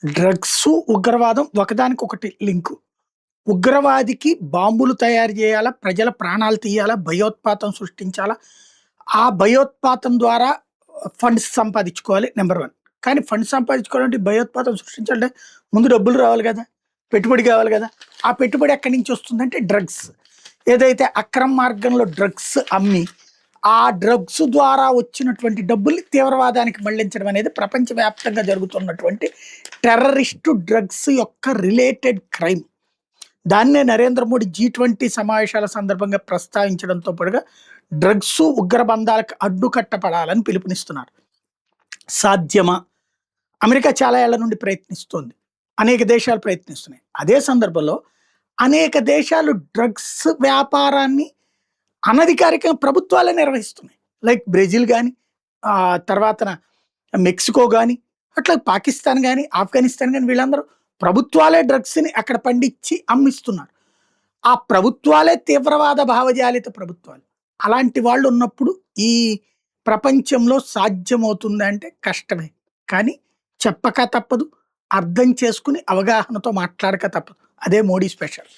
Drugs, ఉగ్రవాదం ఒకదానికొకటి link. ఉగ్రవాదికి బాంబులు తయారు జేయాలా, ప్రజల ప్రాణాలు తీయాలా, భయోత్పాతం సృష్టించాలా. ఆ భయోత్పాతం ద్వారా ఫండ్స్ సంపాదించుకోవాలి నంబర్ 1. కానీ ఫండ్స్ సంపాదించుకోవాలంటే, భయోత్పాతం సృష్టించాలంటే ముందు డబ్బులు రావాలి గదా! పెట్టుబడి కావాలి గదా! ఆ పెట్టుబడి ఎక్కడి నుంచి వస్తుందంటే డ్రగ్స్. ఏదైతే అక్రమ మార్గంలో డ్రగ్స్ అమ్మి, ఆ డ్రగ్స్ ద్వారా వచ్చినటువంటి డబ్బుల్ని తీవ్రవాదానికి మళ్లించడం అనేది ప్రపంచవ్యాప్తంగా జరుగుతున్నటువంటి టెర్రరిస్టు డ్రగ్స్ యొక్క రిలేటెడ్ క్రైమ్. దాన్నే నరేంద్ర మోడీ G20 సమావేశాల సందర్భంగా ప్రస్తావించడంతో పాటుగా డ్రగ్స్, ఉగ్రబంధాలకు అడ్డుకట్టపడాలని పిలుపునిస్తున్నారు. సాధ్యమా? అమెరికా చాలా ఏళ్ల నుండి ప్రయత్నిస్తోంది. అనేక దేశాలు ప్రయత్నిస్తున్నాయి. అదే సందర్భంలో అనేక దేశాలు డ్రగ్స్ వ్యాపారాన్ని అనధికారికంగా ప్రభుత్వాలే నిర్వహిస్తున్నాయి. లైక్ బ్రెజిల్ గాని, తర్వాతన మెక్సికో గాని, అట్లా పాకిస్తాన్ గాని, ఆఫ్ఘనిస్తాన్ గాని వీళ్ళందరూ ప్రభుత్వాలే డ్రగ్స్‌ని అక్కడ పండించి అమ్మిస్తున్నారు. ఆ ప్రభుత్వాలే తీవ్రవాద భావజాలిత ప్రభుత్వాలు. అలాంటి వాళ్ళు ఉన్నప్పుడు ఈ ప్రపంచంలో సాధ్యమవుతుందంటే కష్టమే. కానీ చెప్పక తప్పదు. అర్థం చేసుకొని అవగాహనతో మాట్లాడక తప్పదు. అదే మోడీ స్పెషల్.